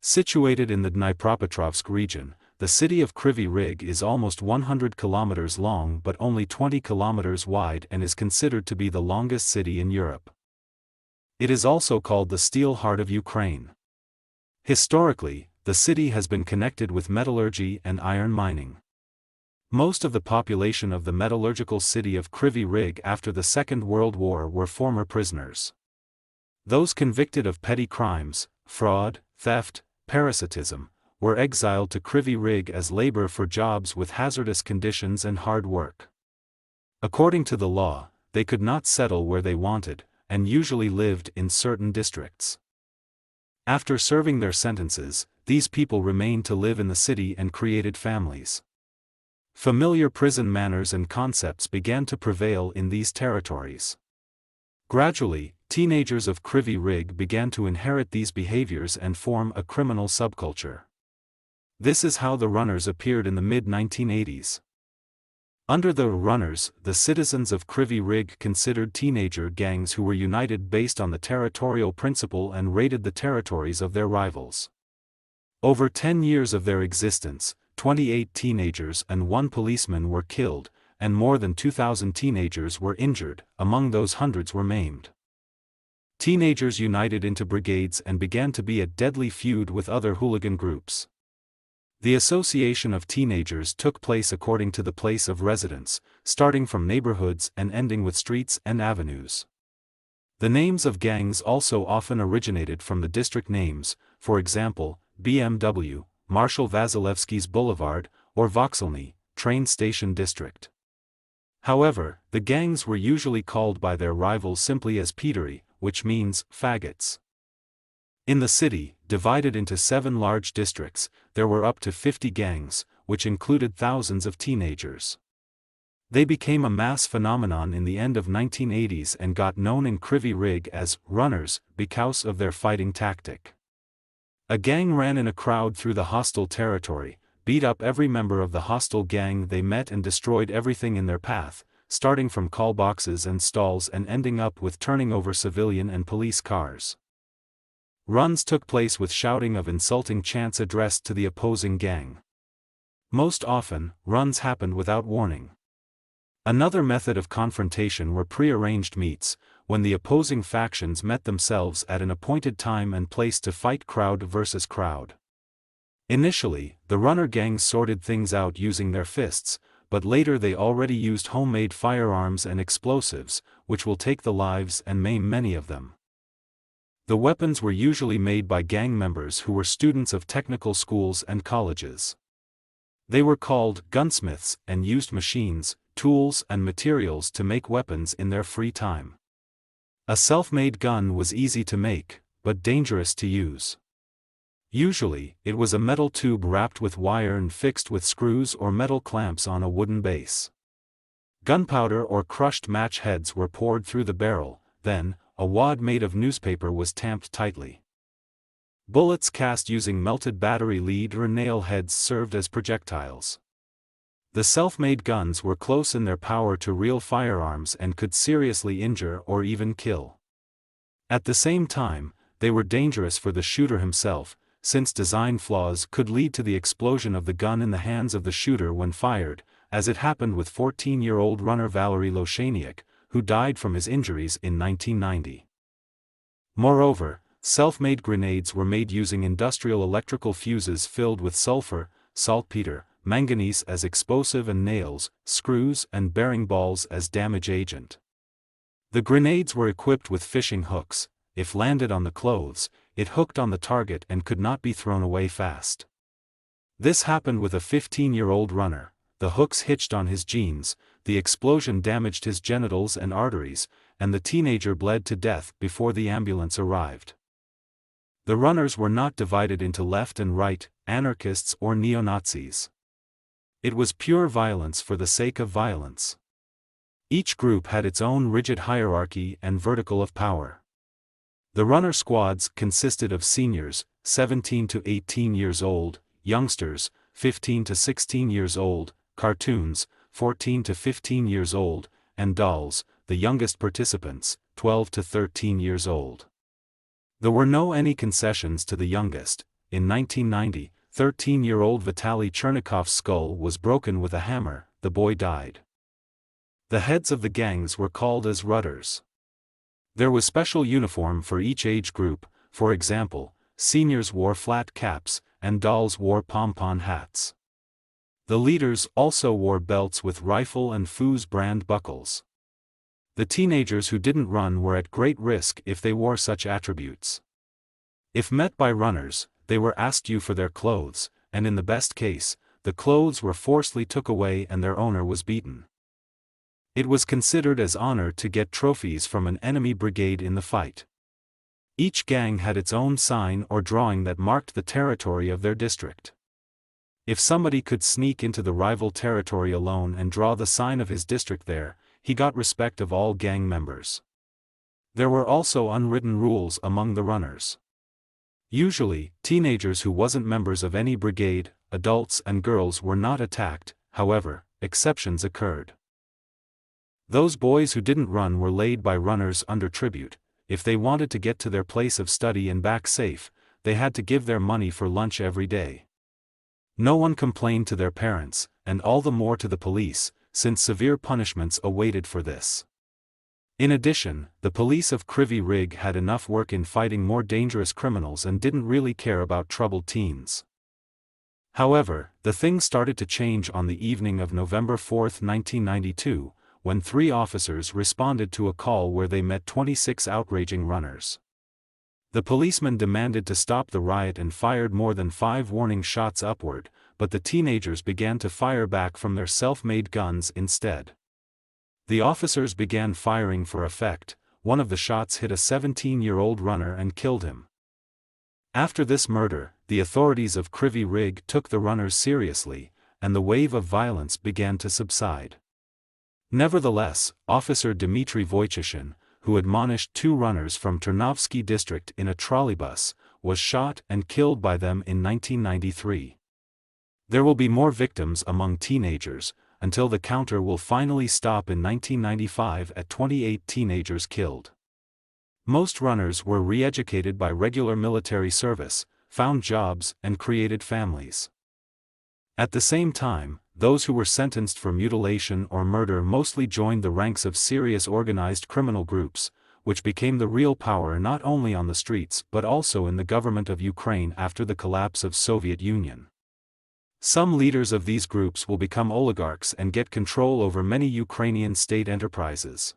Situated in the Dnipropetrovsk region, the city of Kryvyi Rih is almost 100 kilometers long but only 20 kilometers wide and is considered to be the longest city in Europe. It is also called the Steel Heart of Ukraine. Historically, the city has been connected with metallurgy and iron mining. Most of the population of the metallurgical city of Kryvyi Rih after the Second World War were former prisoners. Those convicted of petty crimes, fraud, theft, parasitism, were exiled to Kryvyi Rih as labor for jobs with hazardous conditions and hard work. According to the law, they could not settle where they wanted, and usually lived in certain districts. After serving their sentences, these people remained to live in the city and created families. Familiar prison manners and concepts began to prevail in these territories. Gradually, teenagers of Kryvyi Rih began to inherit these behaviors and form a criminal subculture. This is how the runners appeared in the mid-1980s. Under the runners, the citizens of Kryvyi Rih considered teenager gangs who were united based on the territorial principle and raided the territories of their rivals. Over 10 years of their existence, 28 teenagers and 1 policeman were killed, and more than 2,000 teenagers were injured, among those hundreds were maimed. Teenagers united into brigades and began to be at deadly feud with other hooligan groups. The association of teenagers took place according to the place of residence, starting from neighborhoods and ending with streets and avenues. The names of gangs also often originated from the district names, for example, BMW, Marshal Vasilevsky's Boulevard, or Vokselny, train station district. However, the gangs were usually called by their rivals simply as Petery, which means faggots. In the city, divided into 7 large districts, there were up to 50 gangs, which included thousands of teenagers. They became a mass phenomenon in the end of 1980s and got known in Kryvyi Rih as runners because of their fighting tactic. A gang ran in a crowd through the hostile territory, beat up every member of the hostile gang they met and destroyed everything in their path, starting from call boxes and stalls and ending up with turning over civilian and police cars. Runs took place with shouting of insulting chants addressed to the opposing gang. Most often, runs happened without warning. Another method of confrontation were pre-arranged meets, when the opposing factions met themselves at an appointed time and place to fight crowd versus crowd. Initially, the runner gangs sorted things out using their fists, but later they already used homemade firearms and explosives, which will take the lives and maim many of them. The weapons were usually made by gang members who were students of technical schools and colleges. They were called gunsmiths and used machines, tools and materials to make weapons in their free time. A self-made gun was easy to make, but dangerous to use. Usually, it was a metal tube wrapped with wire and fixed with screws or metal clamps on a wooden base. Gunpowder or crushed match heads were poured through the barrel, then, a wad made of newspaper was tamped tightly. Bullets cast using melted battery lead or nail heads served as projectiles. The self-made guns were close in their power to real firearms and could seriously injure or even kill. At the same time, they were dangerous for the shooter himself, since design flaws could lead to the explosion of the gun in the hands of the shooter when fired, as it happened with 14-year-old runner Valery Loshaniuk, who died from his injuries in 1990. Moreover, self-made grenades were made using industrial electrical fuses filled with sulfur, saltpeter, manganese as explosive and nails, screws and bearing balls as damage agent. The grenades were equipped with fishing hooks. If landed on the clothes, it hooked on the target and could not be thrown away fast. This happened with a 15-year-old runner. The hooks hitched on his jeans, the explosion damaged his genitals and arteries, and the teenager bled to death before the ambulance arrived. The runners were not divided into left and right, anarchists or neo-Nazis. It was pure violence for the sake of violence. Each group had its own rigid hierarchy and vertical of power. The runner squads consisted of seniors, 17 to 18 years old, youngsters, 15 to 16 years old, cartoons, 14 to 15 years old, and dolls, the youngest participants, 12 to 13 years old. There were no any concessions to the youngest. in 1990, 13-year-old Vitaly Chernikov's skull was broken with a hammer. The boy died. The heads of the gangs were called as rudders. There was special uniform for each age group. For example, seniors wore flat caps, and dolls wore pom-pom hats. The leaders also wore belts with rifle and fuse brand buckles. The teenagers who didn't run were at great risk if they wore such attributes. If met by runners, they were asked you for their clothes, and in the best case, the clothes were forcibly took away and their owner was beaten. It was considered as honor to get trophies from an enemy brigade in the fight. Each gang had its own sign or drawing that marked the territory of their district. If somebody could sneak into the rival territory alone and draw the sign of his district there, he got respect of all gang members. There were also unwritten rules among the runners. Usually, teenagers who wasn't members of any brigade, adults and girls were not attacked. However, exceptions occurred. Those boys who didn't run were laid by runners under tribute. If they wanted to get to their place of study and back safe, they had to give their money for lunch every day. No one complained to their parents, and all the more to the police, since severe punishments awaited for this. In addition, the police of Kryvyi Rih had enough work in fighting more dangerous criminals and didn't really care about troubled teens. However, the thing started to change on the evening of November 4, 1992, when 3 officers responded to a call where they met 26 outraging runners. The policemen demanded to stop the riot and fired more than 5 warning shots upward, but the teenagers began to fire back from their self-made guns instead. The officers began firing for effect. One of the shots hit a 17-year-old runner and killed him. After this murder, the authorities of Kryvyi Rih took the runners seriously, and the wave of violence began to subside. Nevertheless, Officer Dmitry Voityshyn, who admonished 2 runners from Ternovsky district in a trolleybus, was shot and killed by them in 1993. There will be more victims among teenagers, until the counter will finally stop in 1995 at 28 teenagers killed. Most runners were re-educated by regular military service, found jobs and created families. At the same time, those who were sentenced for mutilation or murder mostly joined the ranks of serious organized criminal groups, which became the real power not only on the streets but also in the government of Ukraine after the collapse of Soviet Union. Some leaders of these groups will become oligarchs and get control over many Ukrainian state enterprises.